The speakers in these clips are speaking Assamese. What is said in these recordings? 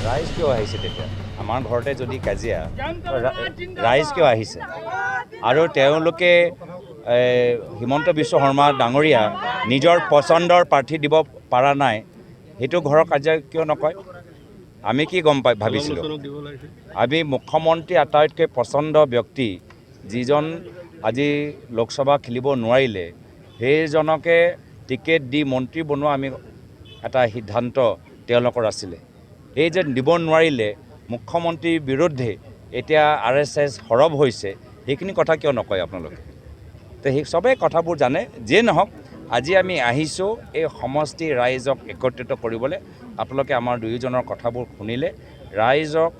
ৰাইজ কিয় আহিছে তেতিয়া আমাৰ ঘৰতে যদি কাজিয়া ৰাইজ কিয় আহিছে আৰু তেওঁলোকে হিমন্ত বিশ্ব শৰ্মা ডাঙৰীয়া নিজৰ পচন্দৰ প্ৰাৰ্থী দিব পৰা নাই সেইটো ঘৰৰ কাজিয়া কিয় নকয় আমি কি গম ভাবিছিলোঁ আমি মুখ্যমন্ত্ৰী আটাইতকৈ পচন্দ ব্যক্তি যিজন আজি লোকসভা খেলিব নোৱাৰিলে সেইজনকে টিকেট দি মন্ত্ৰী বনোৱা আমি এটা সিদ্ধান্ত তেওঁলোকৰ আছিলে এই যে দিব নোৱাৰিলে মুখ্যমন্ত্ৰীৰ বিৰুদ্ধে এতিয়া RSS সৰব হৈছে সেইখিনি কথা কিয় নকয় আপোনালোকে তো সেই সবেই কথাবোৰ জানে যে নহওক আজি আমি আহিছোঁ এই সমষ্টি ৰাইজক একত্ৰিত কৰিবলৈ আপোনালোকে আমাৰ দুয়োজনৰ কথাবোৰ শুনিলে ৰাইজক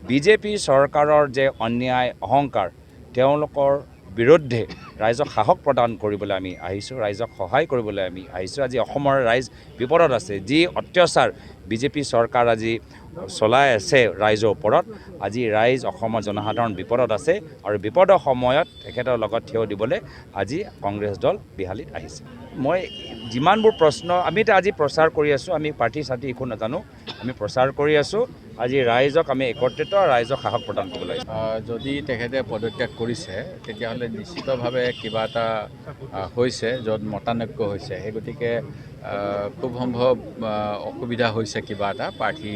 বিজেপি চৰকাৰৰ যে অন্যায় অহংকাৰ তেওঁলোকৰ বিৰুদ্ধে ৰাইজক সাহস প্ৰদান কৰিবলৈ আমি আহিছোঁ ৰাইজক সহায় কৰিবলৈ আমি আহিছোঁ আজি অসমৰ ৰাইজ বিপদত আছে যি অত্যাচাৰ বিজেপি চৰকাৰ আজি চলাই আছে ৰাইজৰ ওপৰত আজি ৰাইজ অসমৰ জনসাধাৰণ বিপদত আছে আৰু বিপদৰ সময়ত তেখেতৰ লগত থিয় দিবলৈ আজি কংগ্ৰেছ দল বিহালীত আহিছে মই যিমানবোৰ প্ৰশ্ন আমি আজি প্ৰচাৰ কৰি আছোঁ আমি পাৰ্টি চাৰ্টি একো নাজানো আমি প্ৰচাৰ কৰি আছোঁ আজি ৰাইজক আমি একত্ৰিত ৰাইজক সাহস প্ৰদান কৰিব লাগে যদি তেখেতে পদত্যাগ কৰিছে তেতিয়াহ'লে নিশ্চিতভাৱে কিবা এটা হৈছে য'ত মতানৈক্য হৈছে সেই গতিকে খুব সম্ভৱ অসুবিধা হৈছে কিবা এটা প্ৰাৰ্থী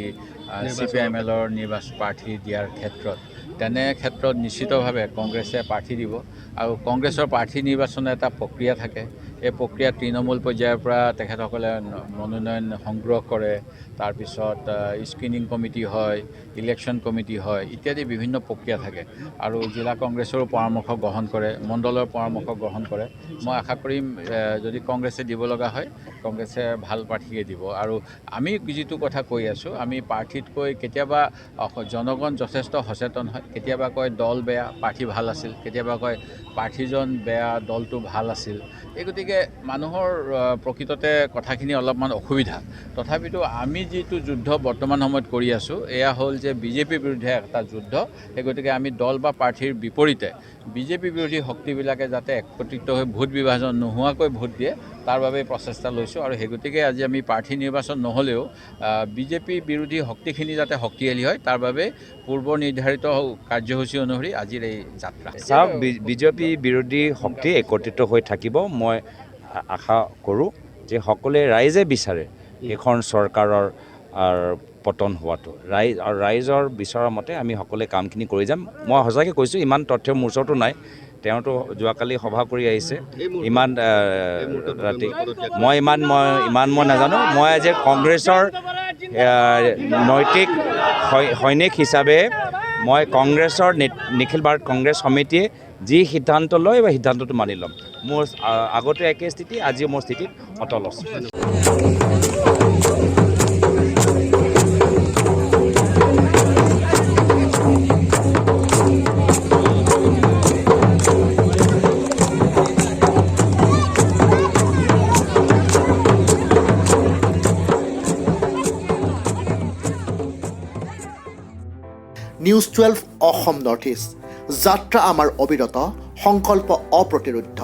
CPIMLৰ নিৰ্বাচন প্ৰাৰ্থী দিয়াৰ ক্ষেত্ৰত তেনে ক্ষেত্ৰত নিশ্চিতভাৱে কংগ্ৰেছে প্ৰাৰ্থী দিব আৰু কংগ্ৰেছৰ প্ৰাৰ্থী নিৰ্বাচনৰ এটা প্ৰক্ৰিয়া থাকে এই প্ৰক্ৰিয়া তৃণমূল পৰ্যায়ৰ পৰা তেখেতসকলে মনোনয়ন সংগ্ৰহ কৰে তাৰপিছত স্ক্ৰিনিং কমিটি হয় ইলেকশ্যন কমিটি হয় ইত্যাদি বিভিন্ন প্ৰক্ৰিয়া থাকে আৰু জিলা কংগ্ৰেছৰো পৰামৰ্শ গ্ৰহণ কৰে মণ্ডলৰ পৰামৰ্শ গ্ৰহণ কৰে মই আশা কৰিম যদি কংগ্ৰেছে দিব লগা হয় কংগ্ৰেছে ভাল প্ৰাৰ্থীকে দিব আৰু আমি যিটো কথা কৈ আছোঁ আমি প্ৰাৰ্থীতকৈ কেতিয়াবা জনগণ যথেষ্ট সচেতন হয় কেতিয়াবা কয় দল বেয়া প্ৰাৰ্থী ভাল আছিল কেতিয়াবা কয় প্ৰাৰ্থীজন বেয়া দলটো ভাল আছিল এই গতিকে মানুহৰ প্ৰকৃততে কথাখিনি অলপমান অসুবিধা তথাপিতো আমি যিটো যুদ্ধ বৰ্তমান সময়ত কৰি আছোঁ এয়া হ'ল যে বিজেপিৰ বিৰুদ্ধে এটা যুদ্ধ সেই গতিকে আমি দল বা প্ৰাৰ্থীৰ বিপৰীতে বিজেপি বিৰোধী শক্তিবিলাকে যাতে একত্ৰিত হৈ ভোট বিভাজন নোহোৱাকৈ ভোট দিয়ে তাৰ বাবে প্ৰচেষ্টা লৈছোঁ আৰু সেই গতিকে আজি আমি প্ৰাৰ্থী নিৰ্বাচন নহ'লেও বিজেপি বিৰোধী শক্তিখিনি যাতে শক্তিশালী হয় তাৰ বাবে পূৰ্ব নিৰ্ধাৰিত কাৰ্যসূচী অনুসৰি আজিৰ এই যাত্ৰা চাওক বিজেপি বিৰোধী শক্তি একত্ৰিত হৈ থাকিব মই আশা কৰোঁ যে সকলোৱে ৰাইজে বিচাৰে এইখন চৰকাৰৰ পতন হোৱাটো ৰাইজৰ বিচৰা মতে আমি সকলোৱে কামখিনি কৰি যাম মই সঁচাকৈ কৈছোঁ ইমান তথ্য মোৰ ওচৰতো নাই তেওঁতো যোৱাকালি সভা কৰি আহিছে ইমান ৰাতি মই নাজানো মই আজি কংগ্ৰেছৰ নৈতিক সৈনিক হিচাপে মই কংগ্ৰেছৰ নিখিল ভাৰত কংগ্ৰেছ সমিতিয়ে যি সিদ্ধান্ত লয় বা সিদ্ধান্তটো মানি ল'ম মোৰ আগতে একে স্থিতি আজিও মোৰ স্থিতিত অটল আছে নিউজ 12 অসম নৰ্থ ইষ্ট যাত্ৰা আমাৰ অবিৰত সংকল্প অপ্ৰতিৰোধ্য